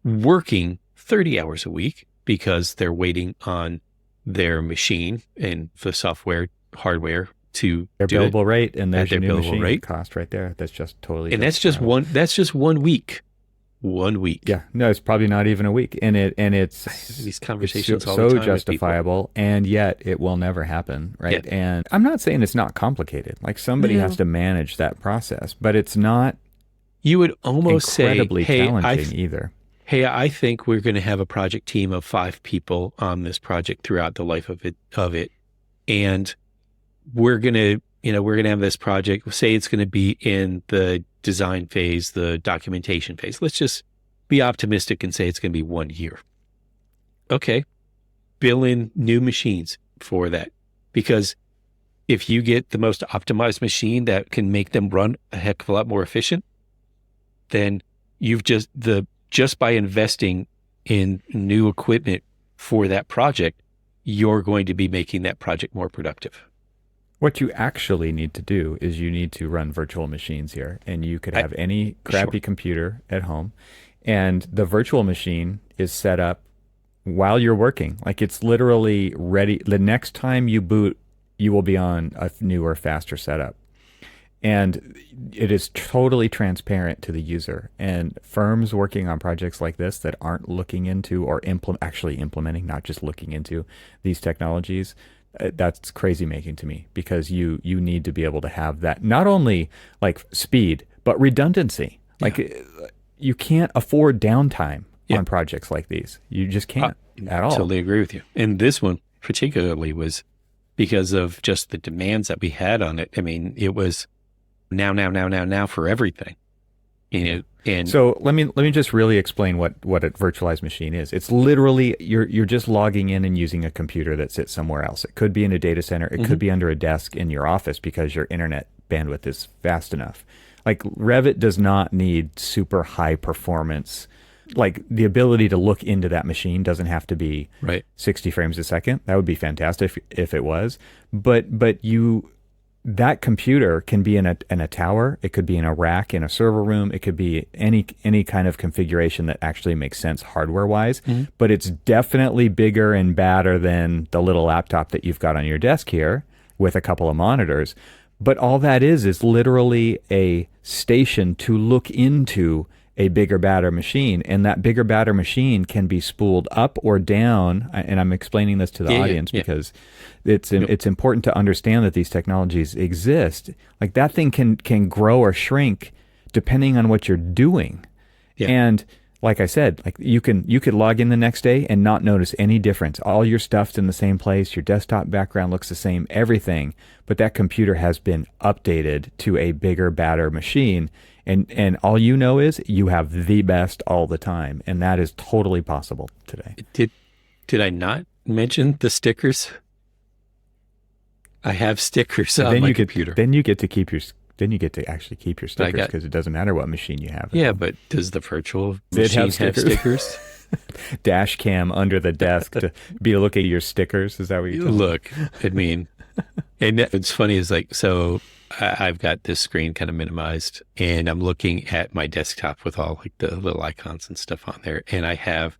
working 30 hours a week because they're waiting on their machine and the software, hardware to their do billable it. rate, and there's your Their new billable machine rate. cost right there. That's just totally. And that's just one. That's just 1 week. 1 week. Yeah, no, it's probably not even a week, and it's these conversations it's all the so time justifiable, and yet it will never happen, right? Yeah. And I'm not saying it's not complicated. Like somebody has to manage that process, but it's not. You would almost incredibly say, challenging either. Hey, I think we're going to have a project team of 5 people on this project throughout the life of it, and we're going to have this project. Say it's going to be in the design phase, the documentation phase. Let's just be optimistic and say it's going to be 1 year. Okay. Bill in new machines for that. Because if you get the most optimized machine that can make them run a heck of a lot more efficient, then you've just by investing in new equipment for that project, you're going to be making that project more productive. What you actually need to do is you need to run virtual machines here, and you could have any crappy computer at home, and the virtual machine is set up while you're working. Like it's literally ready. The next time you boot, you will be on a newer, faster setup. And it is totally transparent to the user. And firms working on projects like this that aren't looking into or actually implementing, not just looking into these technologies, That's crazy making to me, because you need to be able to have that, not only like speed, but redundancy. Like you can't afford downtime on projects like these. You just can't at all. Totally agree with you. And this one particularly was because of just the demands that we had on it. I mean, it was now for everything. And so let me just really explain what a virtualized machine is. It's literally you're just logging in and using a computer that sits somewhere else. It could be in a data center. It could be under a desk in your office because your internet bandwidth is fast enough. Like Revit does not need super high performance. Like the ability to look into that machine doesn't have to be 60 frames a second. That would be fantastic if it was. But that computer can be in a tower. It could be in a rack in a server room. It could be any kind of configuration that actually makes sense hardware wise. But it's definitely bigger and badder than the little laptop that you've got on your desk here with a couple of monitors. But all that is literally a station to look into a bigger, badder machine, and that bigger, badder machine can be spooled up or down. And I'm explaining this to the audience because it's important to understand that these technologies exist. Like that thing can grow or shrink depending on what you're doing. And like I said, like you could log in the next day and not notice any difference. All your stuff's in the same place. Your desktop background looks the same, everything. But that computer has been updated to a bigger, badder machine. And all you know is you have the best all the time. And that is totally possible today. Did I not mention the stickers? I have stickers on my computer. Then you get to actually keep your stickers, because it doesn't matter what machine you have. Yeah, but does the virtual machine have stickers? Dash cam under the desk to be looking at your stickers. Is that what you look? I mean, and it's funny is like, so I've got this screen kind of minimized and I'm looking at my desktop with all like the little icons and stuff on there. And I have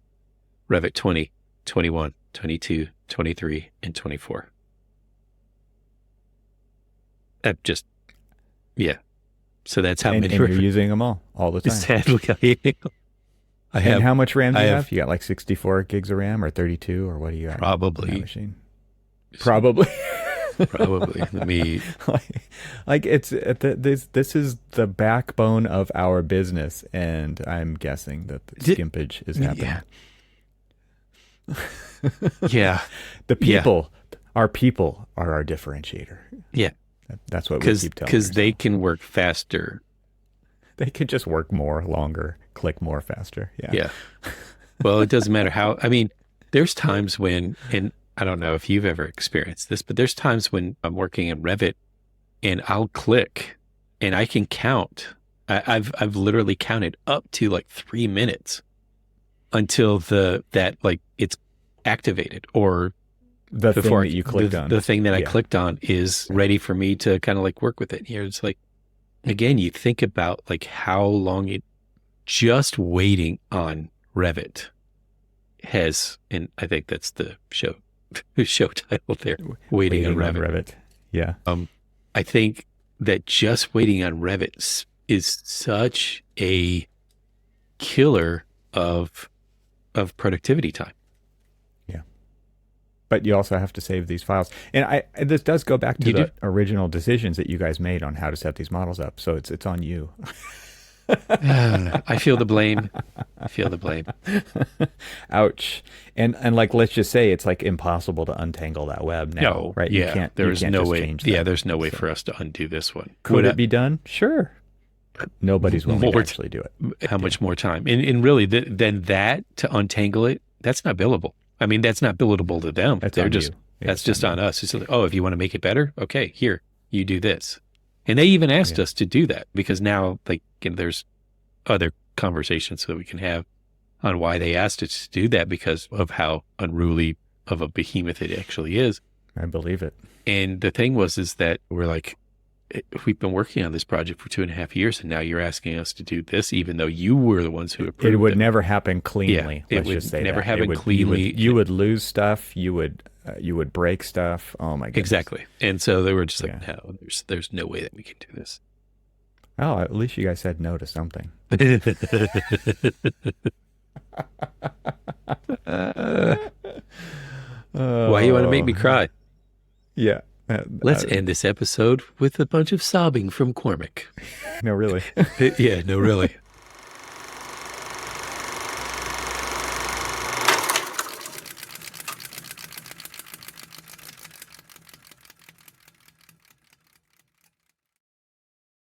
Revit 20, 21, 22, 23, and 24. That just, so that's how many. And you're using them all the time. Sadly, I have. And how much RAM do you have? You got like 64 gigs of RAM or 32 or what do you got? Probably. On that machine? Probably. Probably. Let me. Like it's this is the backbone of our business, and I'm guessing that the skimpage is happening. Yeah. The people, our people are our differentiator. Yeah. That's what we keep telling because they can work faster. They could just work more, longer, click more faster. Yeah. Well, it doesn't matter how. I mean, there's times when, and I don't know if you've ever experienced this, but there's times when I'm working in Revit and I'll click and I can count. I've literally counted up to like 3 minutes until that like it's activated, or the thing that you clicked on. The thing that I clicked on is ready for me to kind of like work with it. Here, it's like, again, you think about like how long just waiting on Revit has, and I think that's the show title there, waiting on Revit. Yeah. I think that just waiting on Revit is such a killer of productivity time. But you also have to save these files. And this does go back to the original decisions that you guys made on how to set these models up. So it's on you. I feel the blame. Ouch. And like, let's just say it's like impossible to untangle that web now, no, right? Yeah, there's no way. Yeah, there's no way for us to undo this one. Could it be done? Sure. Nobody's willing to actually do it. How much more time? And really, then that to untangle it, that's not billable. I mean, that's not billable to them. That's just on us. It's like, oh, if you want to make it better, okay, here, you do this. And they even asked us to do that, because now like there's other conversations that we can have on why they asked us to do that, because of how unruly of a behemoth it actually is. I believe it. And the thing is that we're like, we've been working on this project for 2.5 years, and now you're asking us to do this, even though you were the ones who approved it. It would never happen cleanly. Yeah, let's just say never that. happen cleanly. You would lose stuff. You would break stuff. Oh my goodness. Exactly. And so they were just like, no, there's no way that we can do this. Oh, at least you guys said no to something. Why you want to make me cry? Yeah. Let's end this episode with a bunch of sobbing from Cormac. No, really. Yeah, no, really.